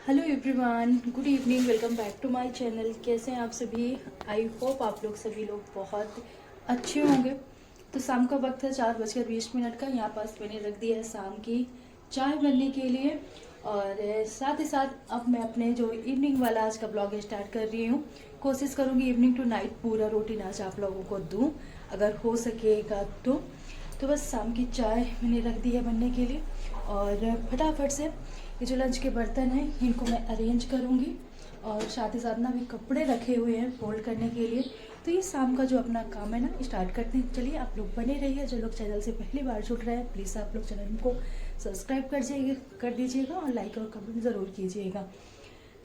Hello everyone, good evening. Welcome back to my channel. कैसे हैं आप सभी? आई होप आप लोग सभी लोग बहुत अच्छे होंगे। तो शाम का वक्त है 4:20 का। यहाँ पास मैंने रख दिया है शाम की चाय बनने के लिए। और साथ ही साथ अब मैं अपने जो इवनिंग वाला आज का ब्लॉग स्टार्ट कर रही हूँ। कोशिश करूँगी इवनिंग टू नाइट पूरा रूटीन आज आप लोगों को दूँ, अगर हो सकेगा तो बस शाम की चाय मैंने रख दी है बनने के लिए। और फटाफट से ये जो लंच के बर्तन हैं इनको मैं अरेंज करूँगी। और साथ ही साथ ना भी कपड़े रखे हुए हैं फोल्ड करने के लिए। तो ये शाम का जो अपना काम है ना स्टार्ट करते हैं। चलिए आप लोग बने रहिए। जो लोग चैनल से पहली बार जुड़ रहे हैं प्लीज़ आप लोग चैनल को सब्सक्राइब कर दीजिएगा और लाइक और कमेंट ज़रूर कीजिएगा।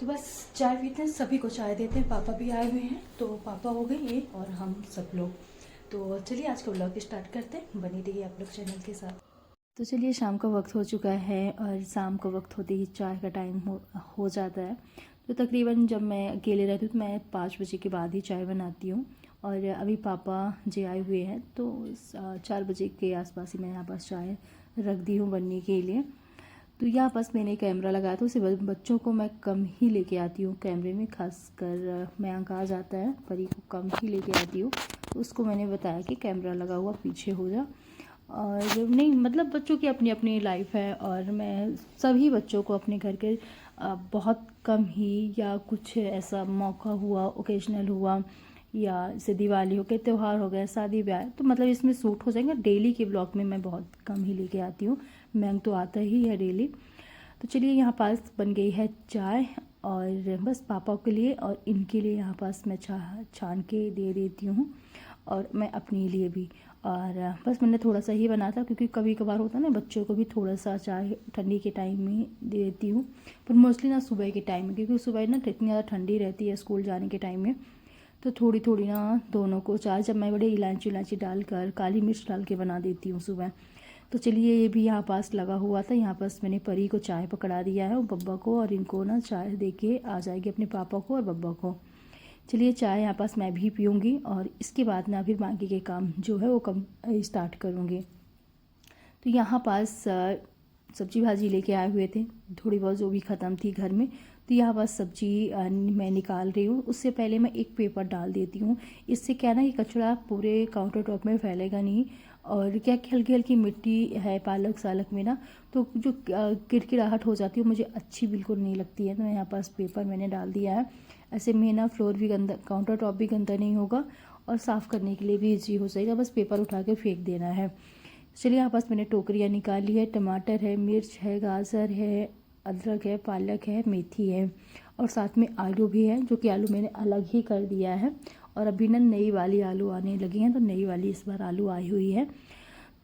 तो बस चाय पीते हैं, सभी को चाय देते हैं। पापा भी आए हुए हैं, तो पापा हो गए ये और हम सब लोग। तो चलिए आज का व्लॉग स्टार्ट करते हैं। बनी रहिए आप लोग चैनल के साथ। तो चलिए शाम का वक्त हो चुका है और शाम का वक्त होते ही चाय का टाइम हो जाता है। तो तकरीबन जब मैं अकेले रहती हूँ तो मैं 5 बजे के बाद ही चाय बनाती हूँ। और अभी पापा जी आए हुए हैं तो 4 बजे के आसपास ही मैं यहाँ पास चाय रख दी हूँ बनने के लिए। तो यहाँ पास मैंने कैमरा लगाया था, उसे बच्चों को मैं कम ही लेके आती हूँ कैमरे में। खासकर मयंक आ जाता है, परी को कम ही लेके आती हूँ। तो उसको मैंने बताया कि कैमरा लगा हुआ पीछे हो जा। और नहीं मतलब बच्चों की अपनी अपनी लाइफ है और मैं सभी बच्चों को अपने घर के बहुत कम ही या कुछ ऐसा मौका हुआ, ओकेजनल हुआ या जैसे दिवाली हो गए, त्यौहार हो गए, शादी ब्याह, तो मतलब इसमें सूट हो जाएंगे। डेली के ब्लॉग में मैं बहुत कम ही लेके आती हूँ। मैंग तो आता ही है डेली। तो चलिए यहाँ पास बन गई है चाय और बस पापा के लिए और इनके लिए यहाँ पास मैं छान के दे देती हूँ और मैं अपने लिए भी। और बस मैंने थोड़ा सा ही बना था क्योंकि कभी कभार होता है ना बच्चों को भी थोड़ा सा चाय ठंडी के टाइम में दे देती हूँ। पर मोस्टली ना सुबह के टाइम में, क्योंकि सुबह ना इतनी ज़्यादा ठंडी रहती है स्कूल जाने के टाइम में। तो थोड़ी थोड़ी ना दोनों को चाय जब मैं बड़े इलायची डालकर काली मिर्च डाल के बना देती हूँ सुबह। तो चलिए ये भी यहाँ पास लगा हुआ था। यहाँ पास मैंने परी को चाय पकड़ा दिया है और बब्बा को, और इनको ना चाय दे के आ जाएगी अपने पापा को और बब्बा को। चलिए चाय यहाँ पास मैं भी पीऊँगी और इसके बाद ना फिर बाकी के काम जो है वो स्टार्ट करूँगी। तो यहाँ पास सब्जी भाजी लेके आए हुए थे, थोड़ी बहुत जो भी ख़त्म थी घर में। तो यहाँ पास सब्जी मैं निकाल रही हूँ। उससे पहले मैं एक पेपर डाल देती हूँ। इससे क्या ना कि कचरा पूरे काउंटर टॉप में फैलेगा नहीं। और क्या कि हल्की हल्की मिट्टी है पालक सालक में ना, तो जो किरकिराहट हो जाती है मुझे अच्छी बिल्कुल नहीं लगती है। तो यहाँ पास पेपर मैंने डाल दिया है। ऐसे में ना फ्लोर भी गंदा, काउंटर टॉप भी गंदा नहीं होगा और साफ़ करने के लिए भी ईजी हो जाएगा। बस पेपर उठा के फेंक देना है। चलिए यहाँ पास मैंने टोकरियाँ निकाली है। टमाटर है, मिर्च है, गाजर है, अदरक है, पालक है, मेथी है और साथ में आलू भी है, जो कि आलू मैंने अलग ही कर दिया है। और अभी ना नई वाली आलू आने लगी हैं, तो नई वाली इस बार आलू आई हुई है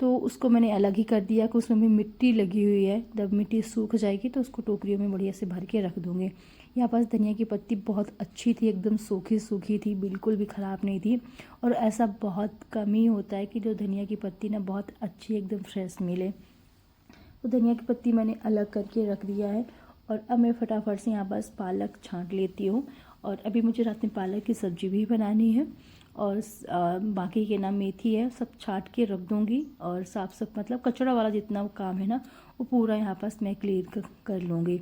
तो उसको मैंने अलग ही कर दिया कि उसमें भी मिट्टी लगी हुई है। जब मिट्टी सूख जाएगी तो उसको टोकरियों में बढ़िया से भर के रख दूँगी। यहाँ पास धनिया की पत्ती बहुत अच्छी थी, एकदम सूखी सूखी थी, बिल्कुल भी ख़राब नहीं थी। और ऐसा बहुत कम ही होता है कि जो धनिया की पत्ती ना बहुत अच्छी एकदम फ्रेश मिले। तो धनिया की पत्ती मैंने अलग करके रख दिया है। और अब मैं फटाफट से यहाँ पास पालक छांट लेती हूँ। और अभी मुझे रात में पालक की सब्ज़ी भी बनानी है और बाकी के ना मेथी है, सब छांट के रख दूँगी। और साफ मतलब कचरा वाला जितना काम है ना वो पूरा यहाँ पास मैं क्लियर कर लूँगी।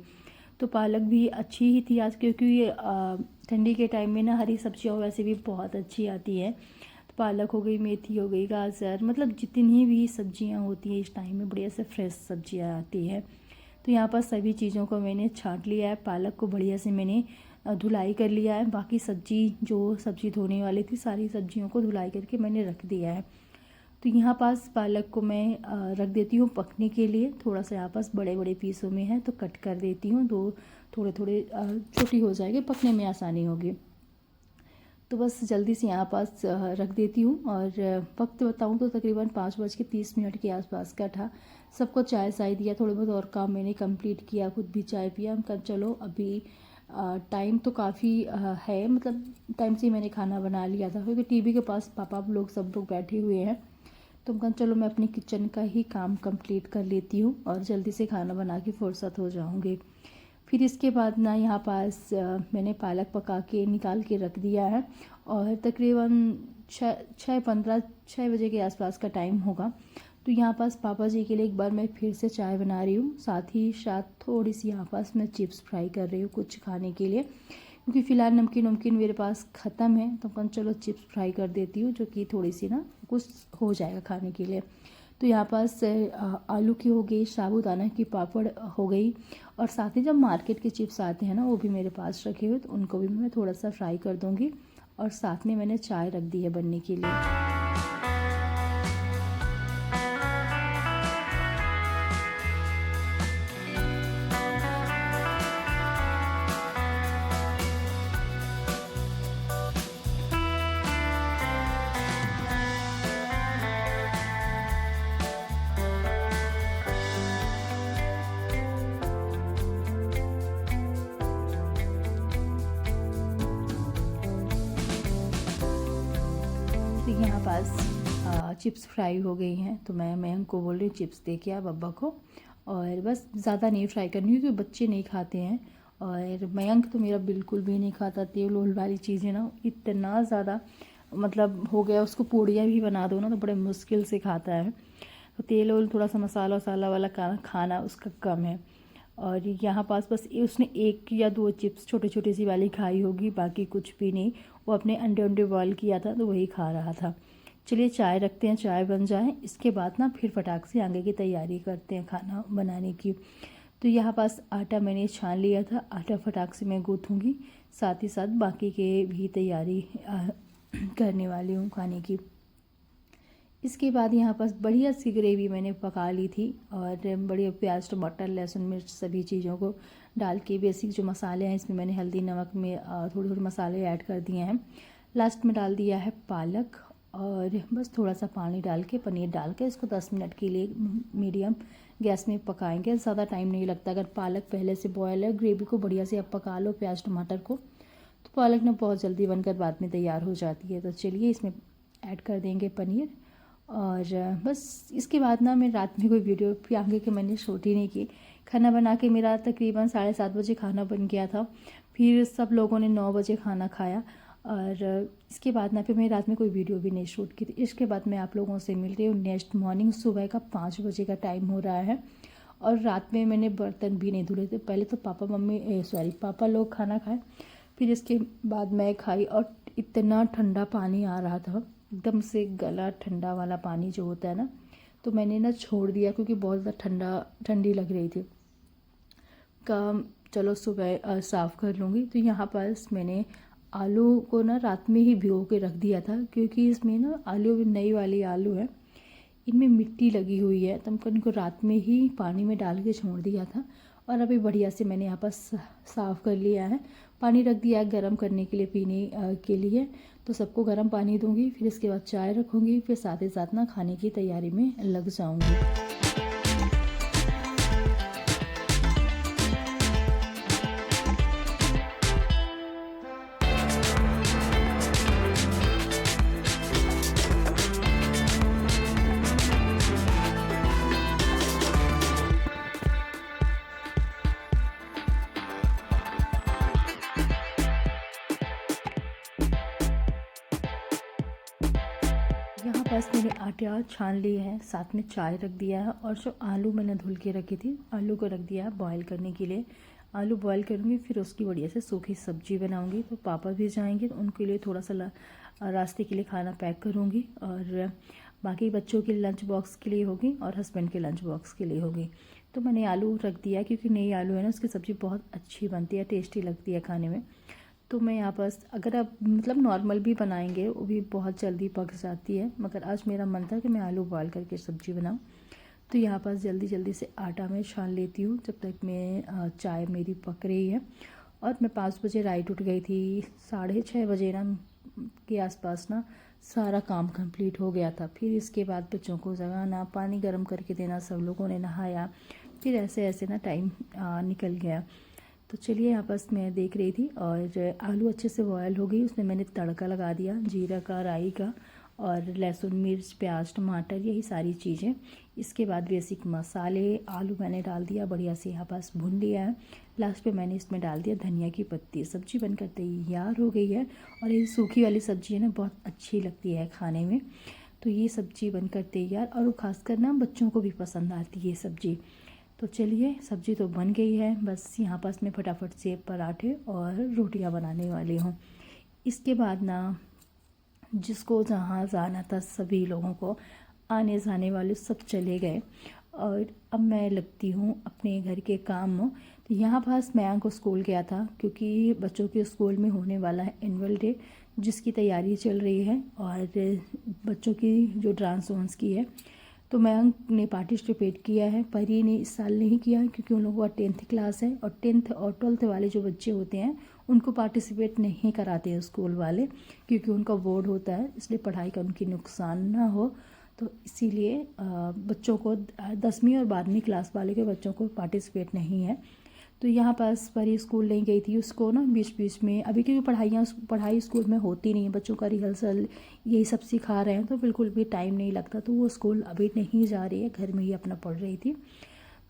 तो पालक भी अच्छी ही थी आज, क्योंकि ये ठंडी के टाइम में ना हरी सब्जियाँ वैसे भी बहुत अच्छी आती है। तो पालक हो गई, मेथी हो गई, गाजर, मतलब जितनी भी सब्जियाँ होती हैं इस टाइम में बढ़िया से फ्रेश सब्जियाँ आती है। तो यहाँ पर सभी चीज़ों को मैंने छांट लिया है। पालक को बढ़िया से मैंने धुलाई कर लिया है। बाकी सब्जी धोने वाली थी सारी सब्जियों को धुलाई करके मैंने रख दिया है। तो यहाँ पास पालक को मैं रख देती हूँ पकने के लिए। थोड़ा सा यहाँ पास बड़े बड़े पीसों में है तो कट कर देती हूँ, दो थोड़े थोड़े छोटी हो जाएगी, पकने में आसानी होगी। तो बस जल्दी से यहाँ पास रख देती हूँ। और वक्त बताऊँ तो तकरीबन 5:30 के आसपास का था। सबको चाय शाय दिया, थोड़े बहुत और काम मैंने कंप्लीट किया, खुद भी चाय पिया। हम कहा चलो अभी टाइम तो काफ़ी है, मतलब टाइम से ही मैंने खाना बना लिया था क्योंकि टीवी के पास पापा लोग सब लोग बैठे हुए हैं। तो कहा चलो मैं अपनी किचन का ही काम कंप्लीट कर लेती हूँ और जल्दी से खाना बना के फुर्सत हो जाऊँगी। फिर इसके बाद ना यहाँ पास मैंने पालक पका के निकाल के रख दिया है। और तकरीबन 6:15 6 बजे के आसपास का टाइम होगा। तो यहाँ पास पापा जी के लिए एक बार मैं फिर से चाय बना रही हूँ, साथ ही साथ थोड़ी सी यहाँ पास मैं चिप्स फ्राई कर रही हूँ कुछ खाने के लिए, क्योंकि फ़िलहाल नमकीन मेरे पास ख़त्म है। तो अपन चलो चिप्स फ्राई कर देती हूँ, जो कि थोड़ी सी ना कुछ हो जाएगा खाने के लिए। तो यहाँ पास आलू की हो गई, साबूदाना की पापड़ हो गई, और साथ ही जब मार्केट के चिप्स आते हैं ना वो भी मेरे पास रखे हुए, तो उनको भी मैं थोड़ा सा फ्राई कर दूँगी। और साथ में मैंने चाय रख दी है बनने के लिए। तो यहाँ पास चिप्स फ्राई हो गई हैं, तो मैं मयंक को बोल रही हूँ चिप्स दे के आ बब्बा को। और बस ज़्यादा नहीं फ्राई करनी, क्योंकि बच्चे नहीं खाते हैं, और मयंक तो मेरा बिल्कुल भी नहीं खाता तेल वोल वाली चीज़ें ना, इतना ज़्यादा मतलब हो गया। उसको पूड़ियाँ भी बना दो ना तो बड़े मुश्किल से खाता है। तो तेल वोल थोड़ा सा मसाला वसाला वाला खाना उसका कम है। और यहाँ पास बस उसने 1 या 2 चिप्स छोटे छोटे सी वाली खाई होगी, बाकी कुछ भी नहीं। वो अपने अंडे बॉयल किया था तो वही खा रहा था। चलिए चाय रखते हैं, चाय बन जाए, इसके बाद ना फिर फटाक से आगे की तैयारी करते हैं खाना बनाने की। तो यहाँ पास आटा मैंने छान लिया था, आटा फटाक से मैं गूँथूँगी, साथ ही साथ बाकी के भी तैयारी करने वाली हूँ खाने की। इसके बाद यहाँ पास बढ़िया सी ग्रेवी मैंने पका ली थी, और बढ़िया प्याज टमाटर लहसुन मिर्च सभी चीज़ों को डाल के बेसिक जो मसाले हैं इसमें मैंने हल्दी नमक में थोड़े थोड़े मसाले ऐड कर दिए हैं। लास्ट में डाल दिया है पालक, और बस थोड़ा सा पानी डाल के पनीर डाल के इसको 10 मिनट के लिए मीडियम गैस में पकाएंगे। ज़्यादा टाइम नहीं लगता, अगर पालक पहले से बॉयल है, ग्रेवी को बढ़िया से आप पका लो प्याज टमाटर को, तो पालक ना बहुत जल्दी बनकर बाद में तैयार हो जाती है। तो चलिए इसमें ऐड कर देंगे पनीर, और बस इसके बाद ना मैं रात में कोई वीडियो भी आगे के मैंने शूट ही नहीं की। खाना बना के मेरा तकरीबन 7:30 बजे खाना बन गया था, फिर सब लोगों ने 9 बजे खाना खाया, और इसके बाद ना फिर मैं रात में कोई वीडियो भी नहीं शूट की थी। इसके बाद मैं आप लोगों से मिल रही हूँ नेक्स्ट मॉर्निंग, सुबह का 5 बजे का टाइम हो रहा है, और रात में मैंने बर्तन भी नहीं धुले थे। पहले तो पापा लोग खाना खाए, फिर इसके बाद मैं खाई, और इतना ठंडा पानी आ रहा था, एकदम से गला ठंडा वाला पानी जो होता है ना, तो मैंने ना छोड़ दिया क्योंकि बहुत ज़्यादा ठंडी लग रही थी। काम चलो सुबह साफ़ कर लूँगी। तो यहाँ पास मैंने आलू को ना रात में ही भिगो के रख दिया था, क्योंकि इसमें ना आलू नई वाली आलू है, इनमें मिट्टी लगी हुई है, तो हमको इनको रात में ही पानी में डाल के छोड़ दिया था। और अभी बढ़िया से मैंने यहाँ पर साफ़ कर लिया है, पानी रख दिया है गर्म करने के लिए पीने के लिए। तो सबको गर्म पानी दूंगी, फिर इसके बाद चाय रखूँगी, फिर साथ ही साथ ना खाने की तैयारी में लग जाऊँगी। यहाँ पास मैंने आटा छान लिया है, साथ में चाय रख दिया है, और जो आलू मैंने धुल के रखी थी आलू को रख दिया है बॉईल करने के लिए। आलू बॉईल करूँगी, फिर उसकी बढ़िया से सूखी सब्जी बनाऊँगी। तो पापा भी जाएंगे तो उनके लिए थोड़ा सा रास्ते के लिए खाना पैक करूँगी, और बाकी बच्चों के लंच बॉक्स के लिए होगी और हस्बैंड के लंच बॉक्स के लिए होगी। तो मैंने आलू रख दिया, क्योंकि नई आलू है ना, उसकी सब्ज़ी बहुत अच्छी बनती है, टेस्टी लगती है खाने में। तो मैं यहाँ पास अगर आप मतलब नॉर्मल भी बनाएंगे वो भी बहुत जल्दी पक जाती है, मगर आज मेरा मन था कि मैं आलू बॉयल करके सब्ज़ी बनाऊँ। तो यहाँ पास जल्दी से आटा मैं छान लेती हूँ, जब तक मैं चाय मेरी पक रही है। और मैं 5 बजे राइट उठ गई थी, 6:30 बजे ना के आसपास ना सारा काम कंप्लीट हो गया था। फिर इसके बाद बच्चों को जगाना, पानी गर्म करके देना, सब लोगों ने नहाया, फिर ऐसे ऐसे ना टाइम निकल गया। तो चलिए यहाँ पास मैं देख रही थी, और आलू अच्छे से बॉयल हो गई, उसमें मैंने तड़का लगा दिया जीरा का, राई का, और लहसुन मिर्च प्याज टमाटर यही सारी चीज़ें। इसके बाद बेसिक मसाले, आलू मैंने डाल दिया, बढ़िया से यहाँ पास भून लिया है। लास्ट पे मैंने इसमें डाल दिया धनिया की पत्ती। सब्जी बनकर तैयार हो गई है, और ये सूखी वाली सब्ज़ी है ना, बहुत अच्छी लगती है खाने में। तो ये सब्ज़ी बनकर तैयार, और ख़ासकर ना बच्चों को भी पसंद आती है ये सब्ज़ी। तो चलिए सब्ज़ी तो बन गई है, बस यहाँ पास मैं फटाफट से पराठे और रोटियाँ बनाने वाली हूँ। इसके बाद ना जिसको जहाँ जाना था सभी लोगों को, आने जाने वाले सब चले गए, और अब मैं लगती हूँ अपने घर के काम। तो यहाँ पास मैं को स्कूल गया था क्योंकि बच्चों के स्कूल में होने वाला है एनुअल डे, जिसकी तैयारी चल रही है, और बच्चों की जो डांस वांस की है। तो मयंक ने पार्टिसिपेट किया है, परी ने इस साल नहीं किया क्योंकि उन लोगों का 10th क्लास है, और 10th और 12th वाले जो बच्चे होते हैं उनको पार्टिसिपेट नहीं कराते हैं स्कूल वाले, क्योंकि उनका बोर्ड होता है, इसलिए पढ़ाई का उनकी नुकसान ना हो। तो इसीलिए बच्चों को 10वीं और 12वीं क्लास वाले के बच्चों को पार्टिसिपेट नहीं है। तो यहाँ पास परी स्कूल नहीं गई थी, उसको ना बीच बीच में अभी क्योंकि पढ़ाई स्कूल में होती नहीं है, बच्चों का रिहर्सल यही सब सिखा रहे हैं, तो बिल्कुल भी टाइम नहीं लगता, तो वो स्कूल अभी नहीं जा रही है, घर में ही अपना पढ़ रही थी।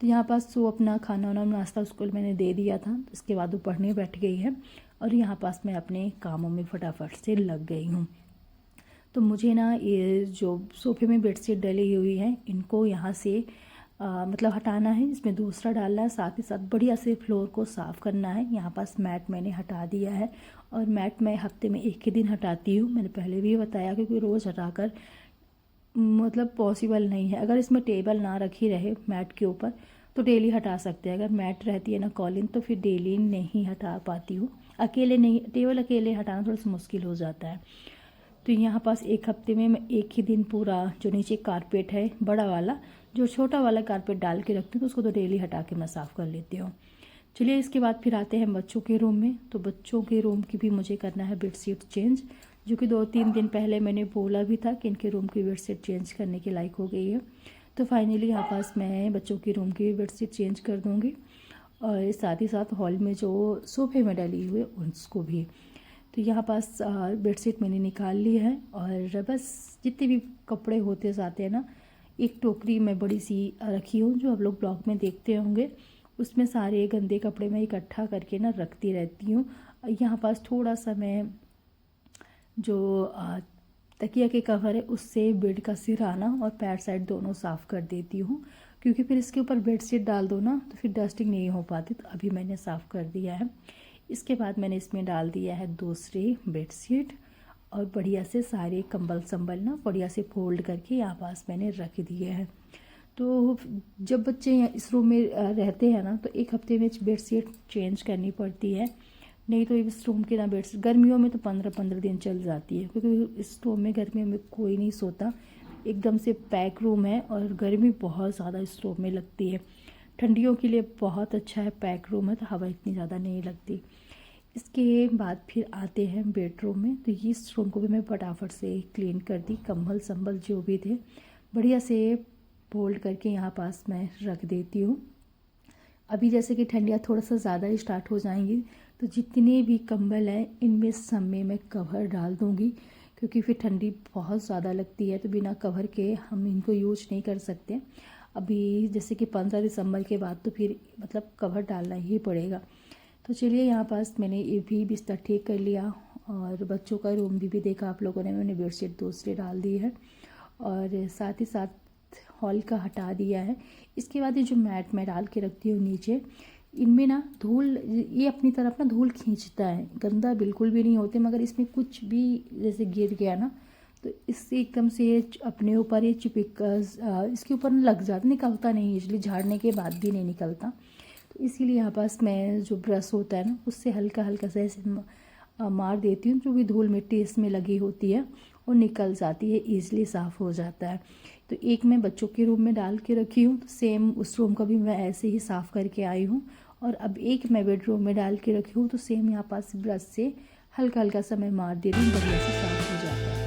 तो यहाँ पास वो अपना खाना वाना नाश्ता स्कूल मैंने दे दिया था, इसके बाद वो पढ़ने बैठ गई है, और यहाँ पास मैं अपने कामों में फटाफट से लग गई हूँ। तो मुझे ना ये जो सोफे में बेडशीट डली हुई है इनको यहाँ से मतलब हटाना है, इसमें दूसरा डालना है, साथ ही साथ बढ़िया से फ्लोर को साफ़ करना है। यहाँ पास मैट मैंने हटा दिया है, और मैट मैं हफ्ते में एक ही दिन हटाती हूँ, मैंने पहले भी बताया, क्योंकि रोज़ हटाकर मतलब पॉसिबल नहीं है। अगर इसमें टेबल ना रखी रहे मैट के ऊपर तो डेली हटा सकते हैं, अगर मैट रहती है ना कॉलिन तो फिर डेली नहीं हटा पाती हूँ, अकेले नहीं, टेबल अकेले हटाना थोड़ा सा मुश्किल हो जाता है। तो यहाँ पास एक हफ्ते में मैं एक ही दिन पूरा जो नीचे कारपेट है बड़ा वाला, जो छोटा वाला कारपेट डाल के रखती हूँ, तो उसको तो डेली हटा के मैं साफ़ कर लेती हूँ। चलिए इसके बाद फिर आते हैं बच्चों के रूम में। तो बच्चों के रूम की भी मुझे करना है बेडशीट चेंज, जो कि 2-3 दिन पहले मैंने बोला भी था कि इनके रूम की बेडशीट चेंज करने के लायक हो गई है। तो फाइनली यहाँ पास मैं बच्चों के रूम की बेडशीट चेंज कर दूँगी, और साथ ही साथ हॉल में जो सोफे में डली हुई है उसको भी। तो यहाँ पास बेडशीट मैंने निकाल ली है, और बस जितने भी कपड़े होते जाते हैं ना, एक टोकरी मैं बड़ी सी रखी हूँ, जो आप लोग ब्लॉग में देखते होंगे, उसमें सारे गंदे कपड़े मैं इकट्ठा करके ना रखती रहती हूँ। यहाँ पास थोड़ा सा मैं जो तकिया के कवर है उससे बेड का सिरहाना और पैर साइड दोनों साफ़ कर देती हूँ, क्योंकि फिर इसके ऊपर बेडशीट डाल दो ना तो फिर डस्टिंग नहीं हो पाती। तो अभी मैंने साफ़ कर दिया है। इसके बाद मैंने इसमें डाल दिया है दूसरी बेडशीट, और बढ़िया से सारे कंबल संबल ना बढ़िया से फोल्ड करके यहाँ पास मैंने रख दिए हैं। तो जब बच्चे इस रूम में रहते हैं ना, तो एक हफ्ते में बेडशीट चेंज करनी पड़ती है, नहीं तो इस रूम की ना बेडशीट गर्मियों में तो 15-15 दिन चल जाती है, क्योंकि इस रूम में गर्मियों में कोई नहीं सोता, एकदम से पैक रूम है, और गर्मी बहुत ज़्यादा इस रूम में लगती है। ठंडियों के लिए बहुत अच्छा है, पैक रूम है, तो हवा इतनी ज़्यादा नहीं लगती। इसके बाद फिर आते हैं बेडरूम में। तो इस रूम को भी मैं फटाफट से क्लीन कर दी, कंबल संबल जो भी थे बढ़िया से फोल्ड करके यहाँ पास मैं रख देती हूँ। अभी जैसे कि ठंडियाँ थोड़ा सा ज़्यादा स्टार्ट हो जाएंगी, तो जितने भी कंबल हैं इनमें सब में मैं कवर डाल दूँगी, क्योंकि फिर ठंडी बहुत ज़्यादा लगती है, तो बिना कवर के हम इनको यूज नहीं कर सकते। अभी जैसे कि 15 दिसंबर के बाद तो फिर मतलब कवर डालना ही पड़ेगा। तो चलिए यहाँ पास मैंने ये भी बिस्तर ठीक कर लिया, और बच्चों का रूम भी देखा आप लोगों ने, मैंने बेडशीट दूसरी डाल दी है, और साथ ही साथ हॉल का हटा दिया है। इसके बाद ये जो मैट मैं डाल के रखती हूँ नीचे, इनमें ना धूल, ये अपनी तरफ ना धूल खींचता है, गंदा बिल्कुल भी नहीं होते, मगर इसमें कुछ भी जैसे गिर गया ना तो इससे एकदम से ये अपने ऊपर ये चिपक इसके ऊपर लग जाता, निकलता नहीं, इसलिए झाड़ने के बाद भी नहीं निकलता। तो इसीलिए यहाँ पास मैं जो ब्रश होता है ना उससे हल्का हल्का सा ऐसे मार देती हूँ, जो भी धूल मिट्टी इसमें लगी होती है वो निकल जाती है, ईज़िली साफ़ हो जाता है। तो एक मैं बच्चों के रूम में डाल के रखी हूँ, तो सेम उस रूम का भी मैं ऐसे ही साफ़ करके आई हूँ, और अब एक मैं बेडरूम में डाल के रखी हूँ, तो सेम यहाँ पास ब्रश से हल्का हल्का सा मैं मार दे रही हूँ, बढ़िया से साफ़ हो जाता है।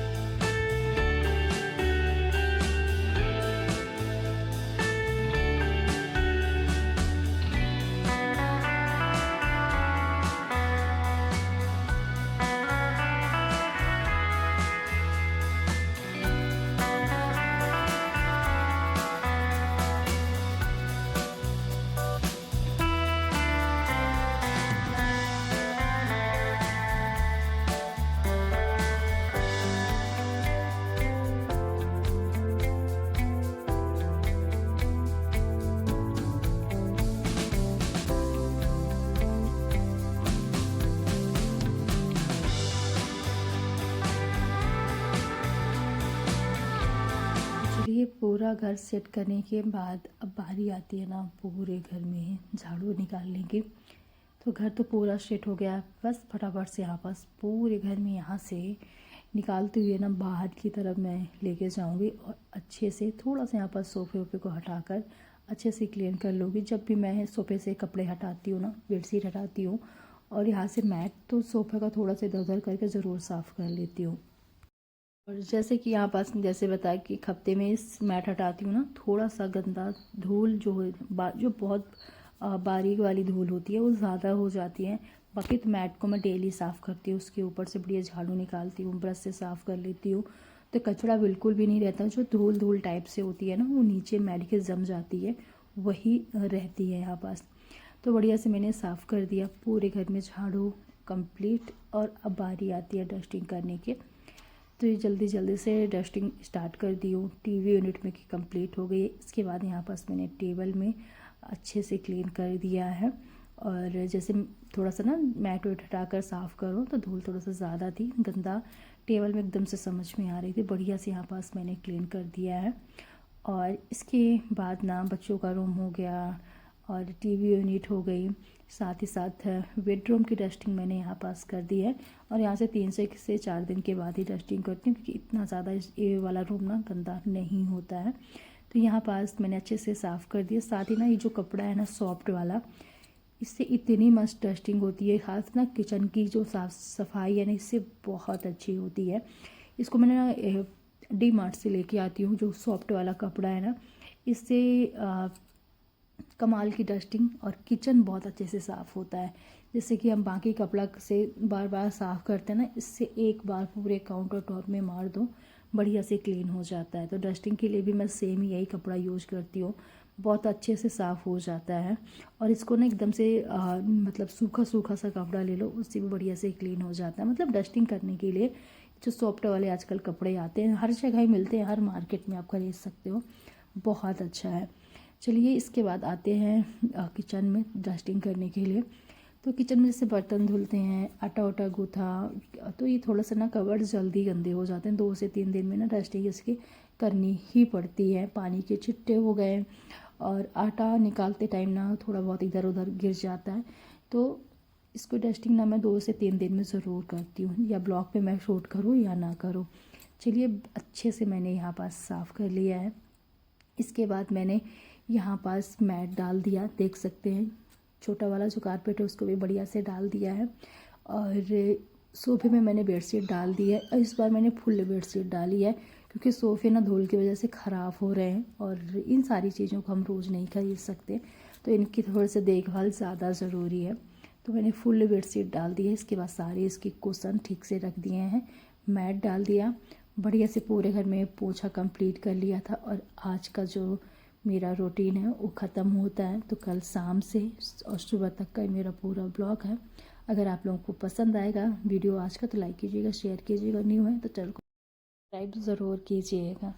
चलिए पूरा घर सेट करने के बाद अब बारी आती है ना पूरे घर में झाड़ू निकालने की। तो घर तो पूरा सेट हो गया, बस फटाफट से यहाँ पास पूरे घर में यहाँ से निकालते हुए ना बाहर की तरफ मैं लेके जाऊँगी और अच्छे से थोड़ा सा यहाँ पर सोफे वोफे को हटाकर अच्छे से क्लीन कर लूँगी। जब भी मैं सोफे से कपड़े हटाती हूँ ना, बेडशीट हटाती हूँ और यहाँ से मैट, तो सोफे का थोड़ा सा इधर उधर करके ज़रूर साफ़ कर लेती हूँ। और जैसे कि यहाँ पास जैसे बताया कि एक हफ्ते में इस मैट हटाती हूँ ना, थोड़ा सा गंदा धूल जो जो बहुत बारीक वाली धूल होती है वो ज़्यादा हो जाती है। बाकी तो मैट को मैं डेली साफ़ करती हूँ, उसके ऊपर से बढ़िया झाड़ू निकालती हूँ, ब्रश से साफ़ कर लेती हूँ, तो कचरा बिल्कुल भी नहीं रहता। जो धूल धूल टाइप से होती है ना वो नीचे मैट के जम जाती है, वही रहती है यहाँ पास। तो बढ़िया से मैंने साफ़ कर दिया पूरे घर में, झाड़ू कंप्लीट। और अब बारी आती है डस्टिंग करने के। तो ये जल्दी जल्दी से डस्टिंग स्टार्ट कर दी हूँ। टीवी यूनिट में की कंप्लीट हो गई। इसके बाद यहाँ पास मैंने टेबल में अच्छे से क्लीन कर दिया है। और जैसे थोड़ा सा ना मैट वेट हटाकर साफ़ करो तो धूल थोड़ा सा ज़्यादा थी, गंदा टेबल में एकदम से समझ में आ रही थी। बढ़िया से यहाँ पास मैंने क्लीन कर दिया है। और इसके बाद ना बच्चों का रूम हो गया और टीवी यूनिट हो गई, साथ ही साथ बेडरूम की डस्टिंग मैंने यहाँ पास कर दी है। और यहाँ से 3 से 4 दिन के बाद ही डस्टिंग करती हूँ, क्योंकि इतना ज़्यादा ये वाला रूम ना गंदा नहीं होता है। तो यहाँ पास मैंने अच्छे से साफ़ कर दिया। साथ ही ना ये जो कपड़ा है ना सॉफ्ट वाला, इससे इतनी मस्त डस्टिंग होती है। खास ना किचन की जो साफ़ सफाई है ना, इससे बहुत अच्छी होती है। इसको मैंने ना डी मार्ट से लेके आती हूँ, जो सॉफ्ट वाला कपड़ा है ना, इससे कमाल की डस्टिंग और किचन बहुत अच्छे से साफ़ होता है। जैसे कि हम बाकी कपड़ा से बार बार साफ़ करते हैं ना, इससे एक बार पूरे काउंटर टॉप में मार दो, बढ़िया से क्लीन हो जाता है। तो डस्टिंग के लिए भी मैं सेम यही कपड़ा यूज़ करती हूँ, बहुत अच्छे से साफ़ हो जाता है। और इसको ना एकदम से मतलब सूखा सूखा सा कपड़ा ले लो, उससे भी बढ़िया से क्लीन हो जाता है। मतलब डस्टिंग करने के लिए जो सॉफ्ट वाले आजकल कपड़े आते हैं, हर जगह ही मिलते हैं, हर मार्केट में आप खरीद सकते हो, बहुत अच्छा है। चलिए इसके बाद आते हैं किचन में डस्टिंग करने के लिए। तो किचन में जैसे बर्तन धुलते हैं, आटा वाटा गूथा, तो ये थोड़ा सा ना कवर जल्दी गंदे हो जाते हैं। 2 से 3 दिन में ना डस्टिंग इसकी करनी ही पड़ती है। पानी के छिट्टे हो गए और आटा निकालते टाइम ना थोड़ा बहुत इधर उधर गिर जाता है, तो इसको डस्टिंग ना मैं 2 से 3 दिन में ज़रूर करती हूँ, या ब्लॉग पे मैं शूट करूँ या ना करूँ। चलिए अच्छे से मैंने यहाँ पास साफ़ कर लिया है। इसके बाद मैंने यहाँ पास मैट डाल दिया, देख सकते हैं छोटा वाला जो कारपेट है उसको भी बढ़िया से डाल दिया है। और सोफे में मैंने बेडशीट डाल दी है, और इस बार मैंने फुल बेडशीट डाली है, क्योंकि सोफ़े ना धूल की वजह से ख़राब हो रहे हैं और इन सारी चीज़ों को हम रोज़ नहीं खरीद सकते, तो इनकी थोड़ी सी देखभाल ज़्यादा ज़रूरी है। तो मैंने फुल बेडशीट डाल दी है। इसके बाद सारे इसके कुशन ठीक से रख दिए हैं, मैट डाल दिया, बढ़िया से पूरे घर में पोछा कंप्लीट कर लिया था। और आज का जो मेरा रूटीन है वो ख़त्म होता है, तो कल शाम से और सुबह तक का मेरा पूरा ब्लॉग है। अगर आप लोगों को पसंद आएगा वीडियो आज का, तो लाइक कीजिएगा, शेयर कीजिएगा, न्यू है तो चैनल को सब्सक्राइब ज़रूर कीजिएगा।